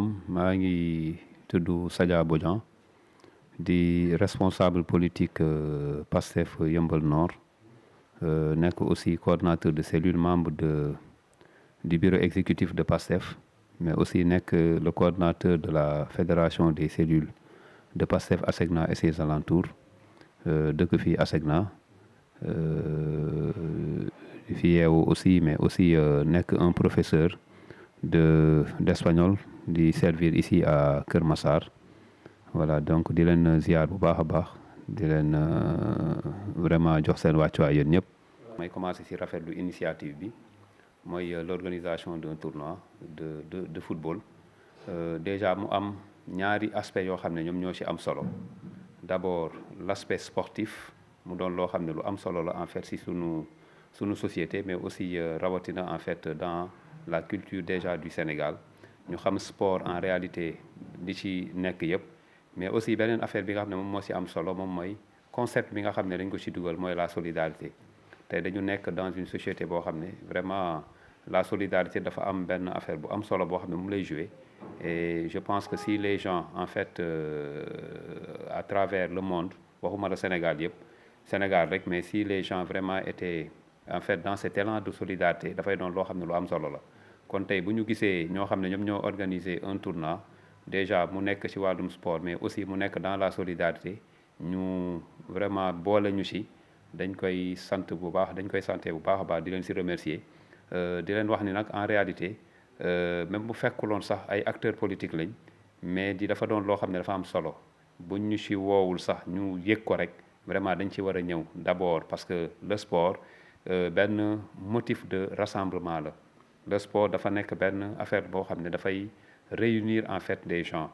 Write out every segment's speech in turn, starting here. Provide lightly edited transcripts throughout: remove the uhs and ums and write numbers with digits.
maa ngi tudd Sadia Bodian di responsable politique PASTEF Yeumbeul Nord nekk aussi coordonnateur de cellule membre du bureau exécutif de PASTEF mais aussi nekk le coordonnateur de la fédération des cellules de PASTEF ASECNA et ses alentours dëkk fii ASECNA fi yeewu aussi mais aussi nekk un professeur d'espagnol di servir ici à Kër Massar voilà donc di leen ziar bu baax a baax di leen vraiment jox seen wàccuwaay yéen ñëpp. may commencé ci rafetlu initiative bi mooy l'organisation d'un tournoi de football déjà mu am ñaari aspect yoo xam ne ñoom ñoo ci am solo d'abord l'aspect sportif mu doon loo xam ne lu am solo la en fait ci sunu société mais aussi rawatina en fait dans la culture déjà du Sénégal ñu xam sport en réalité li ci nekk yëpp mais aussi beneen affaire bi nga xam ne moom moo ci am solo moom mooy concept bi nga xam ne dañ ko ci dugal mooy la solidarité tey dañu nekk dans une société boo xam ne vraiment la solidarité dafa am benn affaire bu am solo boo xam ne moom lay jouer et je pense que si les gens en fait à travers le monde waxuma la Sénégal yëpp Sénégal rek mais si les gens vraiment étaient en fait dans cet élan de solidarité dafay doon loo xam ne lu am solo la kon tey bu ñu gisee ñoo xam ne ñoom ñoo organiser un tournoi déjà mu nekk ci wàllum sport mais aussi mu nekk dans la solidarité ñu vraiment boole ñu ci dañ koy sant bu baax dañ koy santé bu baax a baax di leen ci remercier di leen wax ni nag en réalité même bu fekkuloon sax ay acteurs politiques lañ mais di dafa doon loo xam ne dafa am solo buñ ñu ci woowul sax ñu yëg ko rek vraiment dañ ci war a ñëw d'abord parce que le sport benn motif de rassemblement la le sport dafa nekk benn affaire boo xam ne dafay réunir en fait des gens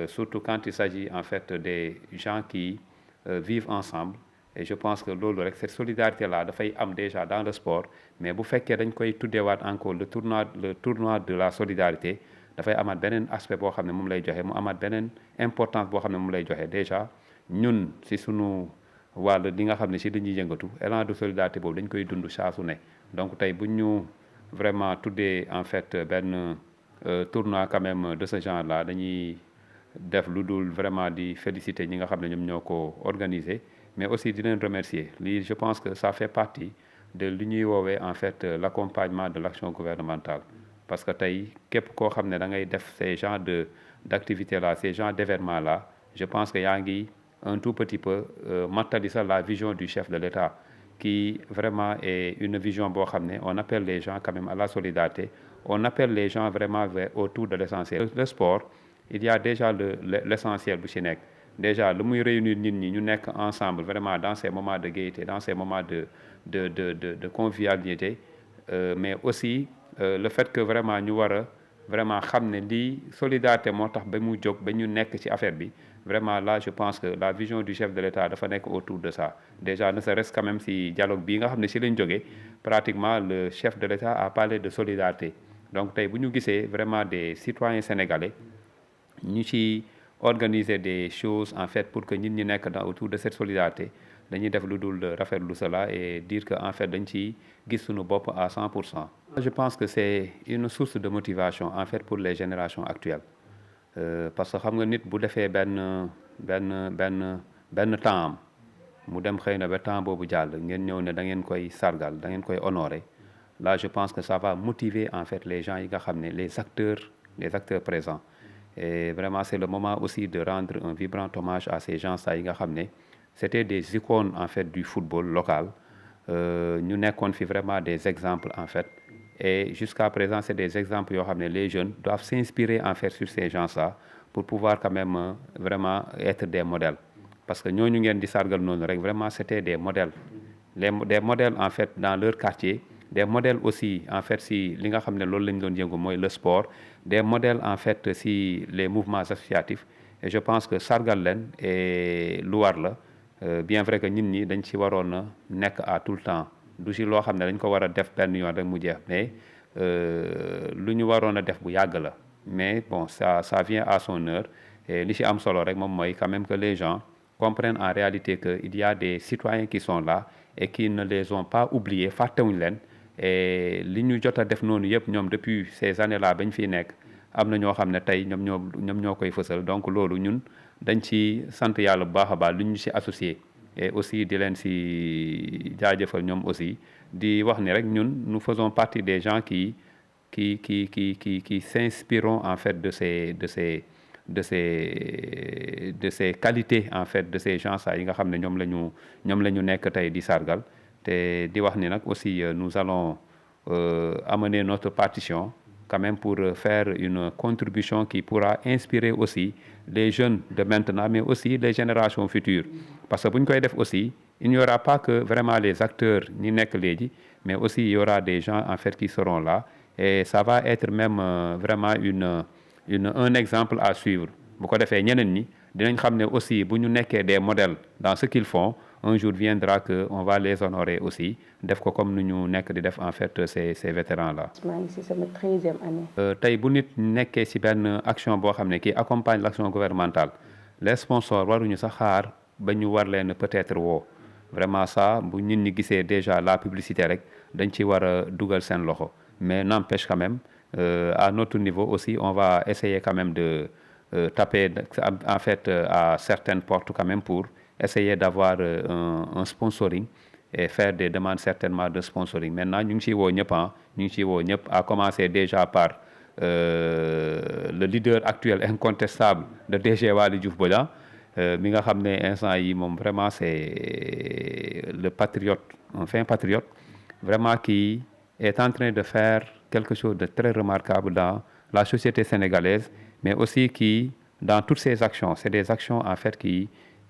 surtout quand il s'agit en fait des gens qui vivent ensemble et je pense que loolu rek cette solidarité là dafay am déjà dans le sport mais bu fekkee dañ koy tuddeewaat encore le tournoi de la solidarité dafay amaat beneen aspect boo xam ne moom lay joxe mu amaat beneen importance boo xam ne moom lay joxe déjà ñun ci sunu wàll li nga xam ne ci dañuy yëngatu élan de solidarité boobu dañ koy dund saa su ne donc tey bu ñu vraiment tuddee en fait benn tournoi quand même de ce genre là dañuy def lu dul vraiment di féliciter ñi nga xam ne ñoom ñoo ko organiser mais aussi di leen remercier lii je pense que ça fait partie de li ñuy woowee en fait l'accompagnement de l'action gouvernementale parce que tey képp koo xam ne da ngay def ces genres d'activités là ces genres d'événements là je pense que yaa ngi un tout petit peu mattali sax la vision du chef de l'État qui vraiment est une vision boo xam ne on appelle les gens quand même à la solidarité on appelle les gens vraiment autour de l'essentiel le sport il y a déjà l'essentiel bu ci nekk déjà lu muy réunir nit ñi ñu nekk ensemble vraiment dans ces moments de gaieté dans ces moments de convivialité mais aussi le fait que vraiment ñu war a vraiment xam ne lii solidarité moo tax ba mu jóg ba ñu nekk ci affaire bi vraiment là je pense que la vision du chef de l'État dafa nekk autour de ça déjà ne serait-ce quand même si dialogue bii nga xam ne ci lañ jógee pratiquement le chef de l'État a parlé de solidarité donc tey bu ñu gisee vraiment des citoyens sénégalais ñu ci organiser des choses en fait pour que nit ñi nekk dans autour de cette solidarité dañuy def lu dul rafetlu cela et dire que en fait dañ ci gis suñu bopp à 100%. Je pense que c'est une source de motivation en fait pour les générations actuelles parce que xam nga nit bu defee benn temps am mu dem xëy na ba temps boobu jàll ngeen ñëw ne da ngeen koy sargal da ngeen koy honorer là je pense que ça va motiver en fait les gens yi nga xam ne les acteurs présents et vraiment c'est le moment aussi de rendre un vibrant hommage à ces gens-là yi nga xam ne c'était des icônes en fait du football local ñu nekkoon fi vraiment des exemples en fait et jusqu'à présent c'est des exemples yoo xam ne les jeunes doivent s'inspirer en fait sur ces gens-là pour pouvoir quand même vraiment être des modèles parce que ñooñu ngeen di sargal noonu rek vraiment c'était des modèles des modèles en fait dans leur quartier des modèles aussi en fait si li nga xam ne loolu lañ doon yëngu mooy le sport des modèles en fait si les mouvements associatifs et je pense que sargal leen et lu war la bien vrai que nit ñi dañ ci waroon a nekk à tout le temps du ci loo xam ne dañ ko war a def benn yoon rek mu jeex mais lu ñu waroon a def bu yàgg la mais bon ça vient à son heure et li ci am solo rek moom mooy quand même que les gens comprennent en réalité que il y a des citoyens qui sont là et qui ne les ont pas oubliés fàttewuñu leen et li ñu jot a def noonu yëpp ñoom depuis ces années là bañ fiy nekk am na ñoo xam ne tey ñoom ñoo koy fësal donc loolu ñun dañ ci sant yàlla bu baax a baax lu ñu si associé et aussi di leen si jaajëfal ñoom aussi di wax ni rek ñun nous faisons partie des gens qui s'inspirons en fait de ces qualités en fait de ces gens yi nga xam ne ñoom la ñu nekk tey di sargal te di wax ni nag aussi nous allons amener notre partition quand même pour faire une contribution qui pourra inspirer aussi les jeunes de maintenant mais aussi les générations futures parce que bu ñu koy def aussi il n'y aura pas que vraiment les acteurs ñi nekk léegi mais aussi il y aura des gens en fait qui seront là et ça va être même vraiment un exemple à suivre bu ko defee ñeneen ñi dinañ xam ne aussi bu ñu nekkee des modèles dans ce qu'ils font un jour viendra que on va les honorer aussi def ko comme nu ñu nekk di def en fait ces vétérans là. maa ngi ci sama 13e année. tey bu nit nekkee ci benn action boo xam ne qui accompagne l'action gouvernementale les sponsors waruñu sax xaar ba ñu war leen peut-être woo vraiment ça bu nit ñi gisee déjà la publicité rek dañ ci war a dugal seen loxo mais n'empêche quand même à notre niveau aussi on va essayer quand même de taper en fait à certaines portes quand même pour essayer d'avoir un sponsoring et faire des demandes certainement de sponsoring maintenant ñu ngi ciy woo ñëpp à commencer déjà par le leader actuel incontestable de DG Waly Diouf Bodian mi nga xam ne instant yi moom vraiment c'est le patriote un fin patriote vraiment qui est en train de faire quelque chose de très remarquable dans la société sénégalaise mais aussi qui dans toutes ces actions c'est des actions en fait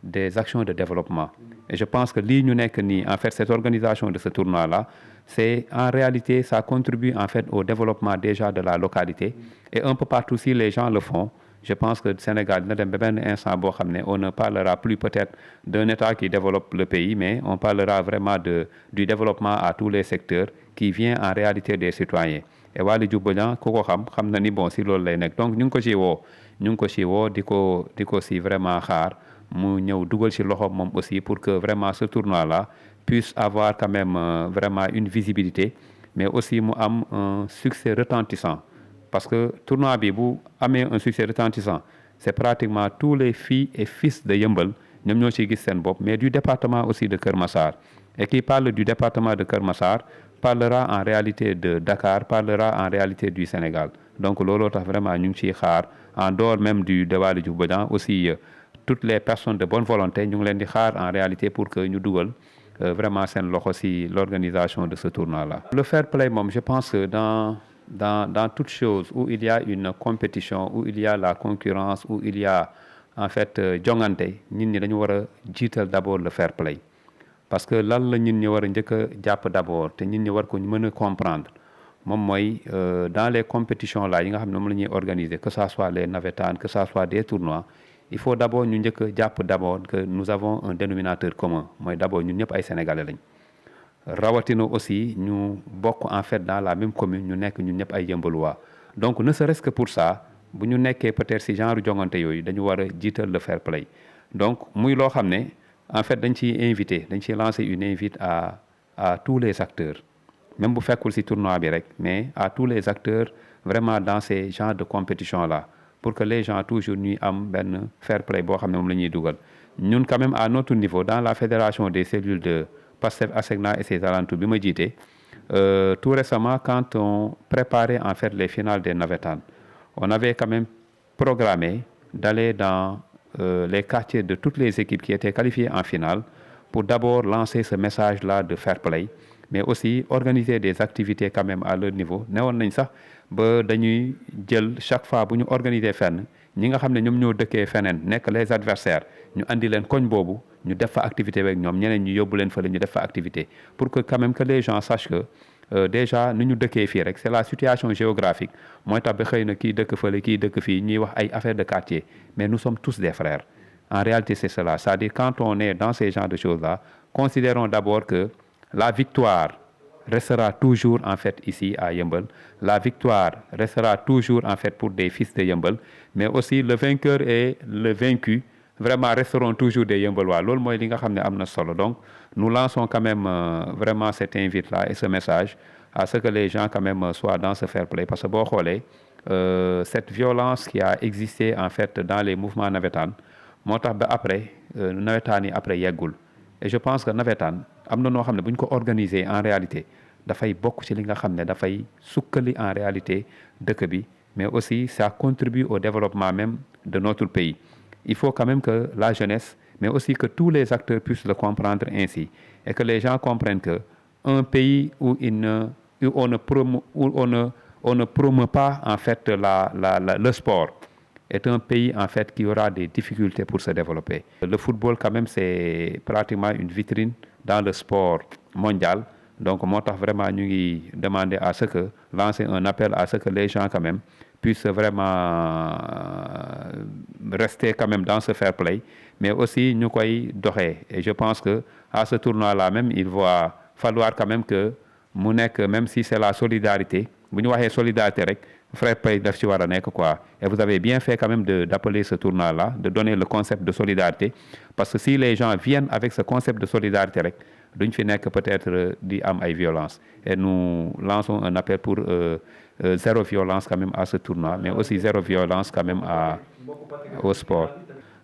des actions de développement et je pense que lii ñu nekk nii en fait cette organisation de ce tournoi là c'est en réalité ça contribue en fait au développement déjà de la localité et un peu partout si les gens le font je pense que Sénégal dina dem ba benn instant boo xam ne on ne parlera plus peut-être d'un État qui développe le pays mais on parlera vraiment du développement à tous les secteurs qui vient en réalité des citoyens et Waly Diouf Bodian ku ko xam na ni bon si loolu lay nekk donc ñu ngi ko ci woo di ko si vraiment xaar mu ñëw dugal ci loxo moom aussi pour que vraiment ce tournoi là puisse avoir quand même vraiment une visibilité mais aussi mu am un succès retentissant parce que tournoi bi bu amee un succès retentissant c'est pratiquement tous les filles et fils de Yeumbeul ñoom ñoo ciy gis seen bopp mais du département aussi de Keur Massar et qui parle du département de Keur Massar parlera en réalité de Dakar parlera en réalité du Sénégal donc looloo tax vraiment ñu ngi ciy xaar en dehors même de Waly Diouf Bodian aussi toutes les personnes de bonne volonté ñu ngi leen di xaar en réalité pour que ñu dugal vraiment seen loxo ci l'organisation de ce tournoi là. Le fair play moom je pense que dans toute chose où il y a une compétition où il y a la concurrence où il y a en fait jongante nit ñi dañu war a jiital d'abord le fair play parce que lan la nit ñi war a njëkk a jàpp d'abord te nit ñi war ko mën a comprendre moom mooy dans les compétitions là yi nga xam ne moom la ñuy organiser que ça soit les navétanes que ça soit des tournois il faut d'abord ñu njëkk a jàpp d'abord que nous avons un dénominateur commun mooy d'abord ñun ñëpp ay sénégalais lañ rawatina aussi ñu bokk en fait dans la même commune ñu nekk ñun ñëpp ay yëmbaluwaa donc ne serait-ce que pour ça bu ñu nekkee peut-être ci genre jongante yooyu dañu war a jiital le fair play donc muy loo xam ne en fait dañ ciy lancer une invite à tous les acteurs même bu fekkul ci tournoi bi rek mais à tous les acteurs vraiment dans ces genres de compétition là pour que les gens toujours ñuy am benn fair play boo xam ne moom la ñuy dugal ñun quand même à notre niveau dans la fédération des cellules de Pastef ASECNA et ses alentours bi ma jiite tout récemment quand on préparait en fait les finales des navétanes on avait quand même programmé d'aller dans les quartiers de toutes les équipes qui étaient qualifiées en finale pour d'abord lancer ce message-là de fair play mais aussi organiser des activités quand même à leur niveau newoon nañ sax ba dañuy jël chaque fois bu ñu organiser fenn ñi nga xam ne ñoom ñoo dëkkee feneen nekk les adversaires ñu andi leen koñ boobu ñu def fa activité avec ñoom ñeneen ñu yóbbu leen fële ñu def fa activité pour que quand même que les gens sachent que déjà ni ñu dëkkee fii rek c'est la situation géographique mooy tax ba xëy na kii dëkk fële kii dëkk fii ñuy wax ay affaires de quartier mais nous sommes tous des frères en réalité c'est cela c'est-à-dire quand on est dans ces genres de choses-là considérons d'abord que la victoire restera toujours en fait ici à Yeumbeul la victoire restera toujours en fait pour des fils de Yeumbeul mais aussi le vainqueur et le vaincu vraiment resteront toujours des Yeumbeullois loolu mooy li nga xam ne am na solo donc nous lançons quand même vraiment cette invite là et ce message à ce que les gens quand même soient dans ce fair play parce que boo xoolee cette violence qui a existé en fait dans les mouvements navétanes moo tax ba après nawetaan yi après yeggul et je pense que nawetaan am na noo xam ne bu ñu ko organiser en réalité dafay bokk ci li nga xam ne dafay sukkali en réalité dëkk bi mais aussi ça contribue au développement même de notre pays. Il faut quand même que la jeunesse, mais aussi que tous les acteurs puissent le comprendre ainsi et que les gens comprennent que un pays où on ne promeut pas en fait le sport est un pays en fait qui aura des difficultés pour se développer. Le football quand même c'est pratiquement une vitrine dans le sport mondial. Donc moo tax vraiment ñu ngi demander à ce que lancer un appel à ce que les gens quand même puissent vraiment rester quand même dans ce fair play mais aussi ñu koy doxee et je pense que à ce tournoi là même il va falloir quand même que mu nekk même si c'est la solidarité bu ñu waxee solidarité rek fair play daf ci war a nekk quoi et vous avez bien fait quand même d'appeler ce tournoi là de donner le concept de solidarité parce que si les gens viennent avec ce concept de solidarité rek duñ fi nekk peut-être di am ay violence et nous lançons un appel pour zéro violence quand même à ce tournoi mais aussi zéro violence quand même au sport.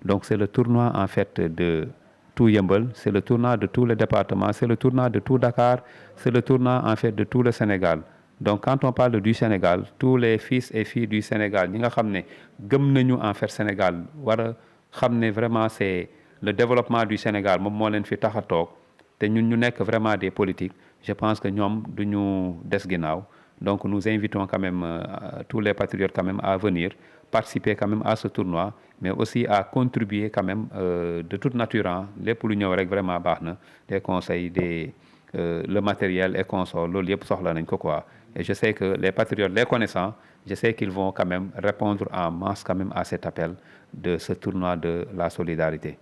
Donc c'est le tournoi en fait de tout Yeumbeul, c'est le tournoi de tout le département, c'est le tournoi de tout Dakar, c'est le tournoi en fait de tout le Sénégal. Donc quand on parle du Sénégal, tous les fils et filles du Sénégal ñi nga xam ne gëm nañu en fait Sénégal war a xam ne vraiment c'est le développement du Sénégal moom moo leen fi tax a toog te ñun ñu nekk vraiment des politiques je pense que ñoom du ñu des ginnaaw donc nous invitons quand même tous les patriotes quand même à venir participer quand même à ce tournoi mais aussi à contribuer quand même de toute nature lépp lu ñëw rek vraiment baax na des conseils le matériel et consorts loolu yëpp soxla nañ ko quoi et je sais que les patriotes les connaissant je sais qu'ils vont quand même répondre en masse quand même à cet appel de ce tournoi de la solidarité.